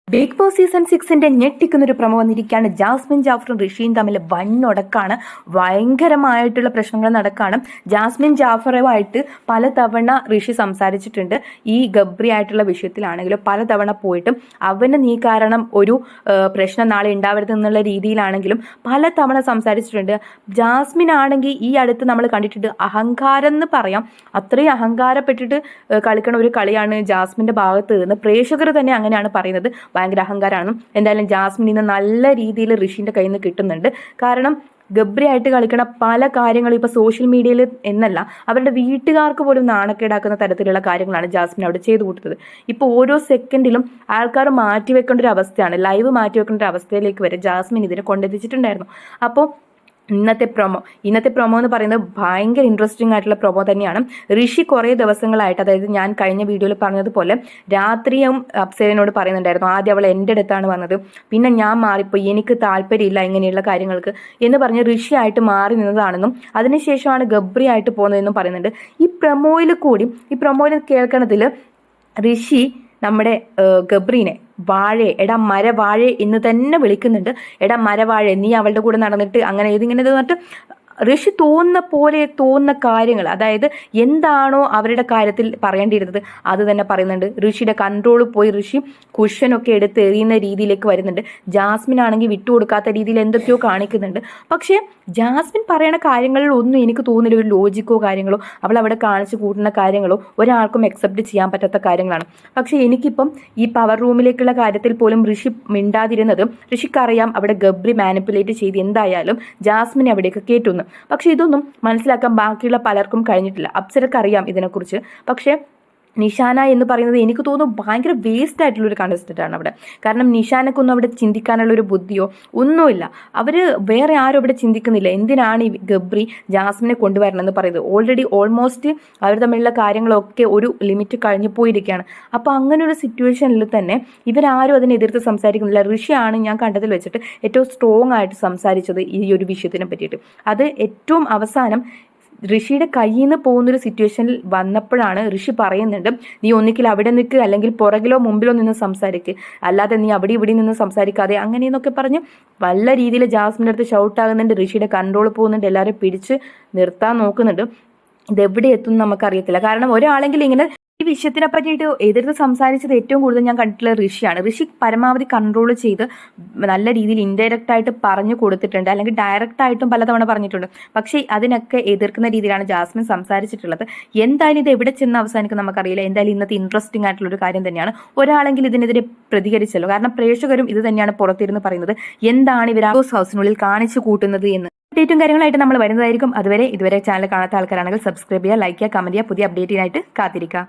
Big boss season 6 ഞെട്ടിക്കുന്നൊരു promo വന്നിരിക്കുകയാണ്. Jasmine ജാഫറും ഋഷിയും തമ്മിൽ വന്നൊടക്കാണ്. ഭയങ്കരമായിട്ടുള്ള പ്രശ്നങ്ങൾ നടക്കാണ്. ജാസ്മിൻ ജാഫറുമായിട്ട് പലതവണ ഋഷി സംസാരിച്ചിട്ടുണ്ട്. ഈ ഗബ്രി ആയിട്ടുള്ള വിഷയത്തിലാണെങ്കിലും പലതവണ പോയിട്ടും അവന് നീ കാരണം ഒരു പ്രശ്നം നാളെ ഉണ്ടാവരുത് എന്നുള്ള രീതിയിലാണെങ്കിലും പലതവണ സംസാരിച്ചിട്ടുണ്ട്. ജാസ്മിൻ ആണെങ്കിൽ ഈ അടുത്ത് നമ്മൾ കണ്ടിട്ടുണ്ട്, അഹങ്കാരം എന്ന് പറയാം, അത്രയും അഹങ്കാരപ്പെട്ടിട്ട് കളിക്കണ ഒരു കളിയാണ് ജാസ്മിൻ്റെ ഭാഗത്ത് നിന്ന്. പ്രേക്ഷകർ തന്നെ അങ്ങനെയാണ് പറയുന്നത്, ഭയങ്കര അഹങ്കാരമാണ്. എന്തായാലും ജാസ്മിൻ ഇന്ന് നല്ല രീതിയിൽ ഋഷിൻ്റെ കയ്യിൽ നിന്ന് കിട്ടുന്നുണ്ട്. കാരണം ഗബ്രി ആയിട്ട് കളിക്കണ പല കാര്യങ്ങളും ഇപ്പോൾ സോഷ്യൽ മീഡിയയിൽ എന്നല്ല, അവരുടെ വീട്ടുകാർക്ക് പോലും നാണക്കേടാക്കുന്ന തരത്തിലുള്ള കാര്യങ്ങളാണ് ജാസ്മിൻ അവിടെ ചെയ്തു കൂട്ടുന്നത്. ഇപ്പോൾ ഓരോ സെക്കൻഡിലും ആൾക്കാർ മാറ്റിവെക്കേണ്ട ഒരു അവസ്ഥയാണ്, ലൈവ് മാറ്റിവെക്കേണ്ട ഒരു അവസ്ഥയിലേക്ക് വരെ ജാസ്മിൻ ഇതിനെ കൊണ്ടെത്തിച്ചിട്ടുണ്ടായിരുന്നു. അപ്പോൾ ഇന്നത്തെ പ്രൊമോ എന്ന് പറയുന്നത് ഭയങ്കര ഇൻട്രസ്റ്റിംഗ് ആയിട്ടുള്ള പ്രൊമോ തന്നെയാണ്. ഋഷി കുറേ ദിവസങ്ങളായിട്ട്, അതായത് ഞാൻ കഴിഞ്ഞ വീഡിയോയിൽ പറഞ്ഞതുപോലെ രാത്രിയും അപ്സരനോട് പറയുന്നുണ്ടായിരുന്നു, ആദ്യം അവൾ എൻ്റെ അടുത്താണ് വന്നത്, പിന്നെ ഞാൻ മാറിപ്പോയി, എനിക്ക് താല്പര്യമില്ല ഇങ്ങനെയുള്ള കാര്യങ്ങൾക്ക് എന്ന് പറഞ്ഞ് ഋഷി ആയിട്ട് മാറി നിന്നതാണെന്നും അതിനുശേഷമാണ് ഗബ്രി ആയിട്ട് പോകുന്നതെന്നും പറയുന്നുണ്ട്. ഈ പ്രൊമോയിൽ കേൾക്കണതിൽ ഋഷി നമ്മുടെ ഗബ്രീനെ എടാ മരവാഴെ എന്ന് തന്നെ വിളിക്കുന്നുണ്ട്. എടാ മരവാഴെ, നീ അവളുടെ കൂടെ നടന്നിട്ട് അങ്ങനെ ഇതിങ്ങനെ പറഞ്ഞിട്ട് ഋഷി തോന്നുന്ന കാര്യങ്ങൾ, അതായത് എന്താണോ അവരുടെ കാര്യത്തിൽ പറയേണ്ടിയിരുന്നത് അത് തന്നെ പറയുന്നുണ്ട്. ഋഷിയുടെ കൺട്രോൾ പോയി ഋഷി കുഷനൊക്കെ എടുത്ത് എറിയുന്ന രീതിയിലേക്ക് വരുന്നുണ്ട്. ജാസ്മിൻ ആണെങ്കിൽ വിട്ടുകൊടുക്കാത്ത രീതിയിൽ എന്തൊക്കെയോ കാണിക്കുന്നുണ്ട്. പക്ഷേ ജാസ്മിൻ പറയണ കാര്യങ്ങളിൽ ഒന്നും എനിക്ക് തോന്നുന്നില്ല ഒരു ലോജിക്കോ കാര്യങ്ങളോ, അവൾ അവിടെ കാണിച്ചു കൂട്ടുന്ന കാര്യങ്ങളോ ഒരാൾക്കും അക്സെപ്റ്റ് ചെയ്യാൻ പറ്റാത്ത കാര്യങ്ങളാണ്. പക്ഷേ എനിക്കിപ്പം ഈ പവർ റൂമിലേക്കുള്ള കാര്യത്തിൽ പോലും ഋഷി മിണ്ടാതിരുന്നതും ഋഷിക്കറിയാം അവിടെ ഗബ്രി മാനിപ്പുലേറ്റ് ചെയ്ത് എന്തായാലും ജാസ്മിനെ അവിടേക്ക് കേട്ടുന്നു. പക്ഷെ ഇതൊന്നും മനസ്സിലാക്കാൻ ബാക്കിയുള്ള പലർക്കും കഴിഞ്ഞിട്ടില്ല. അപ്സരക്കറിയാം ഇതിനെക്കുറിച്ച്. പക്ഷേ നിഷാന എന്ന് പറയുന്നത് എനിക്ക് തോന്നുന്നു ഭയങ്കര വേസ്റ്റ് ആയിട്ടുള്ളൊരു കണ്ടസ്റ്റൻ്റാണ് അവിടെ. കാരണം നിഷാനക്കൊന്നും അവിടെ ചിന്തിക്കാനുള്ള ഒരു ബുദ്ധിയോ ഒന്നുമില്ല. അവർ വേറെ ആരും അവിടെ ചിന്തിക്കുന്നില്ല. എന്തിനാണ് ഈ ഗബ്രി ജാസ്മിനെ കൊണ്ടുവരണമെന്ന് പറയുന്നത്? ഓൾറെഡി ഓൾമോസ്റ്റ് അവർ തമ്മിലുള്ള കാര്യങ്ങളൊക്കെ ഒരു ലിമിറ്റ് കഴിഞ്ഞു പോയിരിക്കുകയാണ്. അപ്പോൾ അങ്ങനെ ഒരു സിറ്റുവേഷനിൽ തന്നെ ഇവരാരും അതിനെ എതിർത്ത് സംസാരിക്കുന്നില്ല. ഋഷിയാണ് ഞാൻ കണ്ടതിൽ വെച്ചിട്ട് ഏറ്റവും സ്ട്രോങ് ആയിട്ട് സംസാരിച്ചത് ഈ ഒരു വിഷയത്തിനെ പറ്റിയിട്ട്. അത് ഏറ്റവും അവസാനം ഋഷിയുടെ കയ്യിൽ നിന്ന് പോകുന്നൊരു സിറ്റുവേഷനിൽ വന്നപ്പോഴാണ് ഋഷി പറയുന്നുണ്ട്, നീ ഒന്നിക്കിൽ അവിടെ നിൽക്ക്, അല്ലെങ്കിൽ പുറകിലോ മുമ്പിലോ നിന്ന് സംസാരിക്കുക, അല്ലാതെ നീ അവിടെ ഇവിടെ നിന്ന് സംസാരിക്കാതെ അങ്ങനെയെന്നൊക്കെ പറഞ്ഞ് വല്ല രീതിയിൽ ജാസ്മിൻ്റെ അടുത്ത് ഷൗട്ട് ആകുന്നുണ്ട്. ഋഷിയുടെ കൺട്രോൾ പോകുന്നുണ്ട്, എല്ലാവരും പിടിച്ച് നിർത്താൻ നോക്കുന്നുണ്ട്. ഇതെവിടെ എത്തും നമുക്കറിയത്തില്ല. കാരണം ഒരാളെങ്കിൽ ഇങ്ങനെ ഈ വിഷയത്തിനെ പറ്റിയിട്ട് എതിർത്ത് സംസാരിച്ചത് ഏറ്റവും കൂടുതൽ ഞാൻ കണ്ടിട്ടുള്ള ഋഷിയാണ്. ഋഷി പരമാവധി കൺട്രോൾ ചെയ്ത് നല്ല രീതിയിൽ ഇൻഡയറക്റ്റ് ആയിട്ട് പറഞ്ഞു കൊടുത്തിട്ടുണ്ട്, അല്ലെങ്കിൽ ഡയറക്റ്റ് ആയിട്ടും പലതവണ പറഞ്ഞിട്ടുണ്ട്. പക്ഷേ അതിനൊക്കെ എതിർക്കുന്ന രീതിയിലാണ് ജാസ്മിൻ സംസാരിച്ചിട്ടുള്ളത്. എന്തായാലും ഇത് എവിടെ ചെന്ന് അവസാനിക്കും നമുക്കറിയില്ല. എന്തായാലും ഇന്നത്തെ ഇൻട്രസ്റ്റിംഗ് ആയിട്ടുള്ള ഒരു കാര്യം തന്നെയാണ്. ഒരാളെങ്കിൽ ഇതിനെതിരെ പ്രതികരിച്ചല്ലോ. കാരണം പ്രേക്ഷകരും ഇത് തന്നെയാണ് പുറത്തിരുന്ന് പറയുന്നത്, എന്താണ് ഇവർ ഹൗസ് ഹൗസിനുള്ളിൽ കാണിച്ചു കൂട്ടുന്നത് എന്ന്. അപ്ഡേറ്റും കാര്യങ്ങളായിട്ട് നമ്മൾ വരുന്നതായിരിക്കും. ഇതുവരെ ചാനൽ കാണാത്ത ആൾക്കാരാണെങ്കിൽ സബ്സ്ക്രൈബ് ചെയ്യുക, ലൈക്ക് ചെയ്യുക, കമന്റ് ചെയ്യുക. പുതിയ അപ്ഡേറ്റിനായിട്ട് കാത്തിരിക്കുക.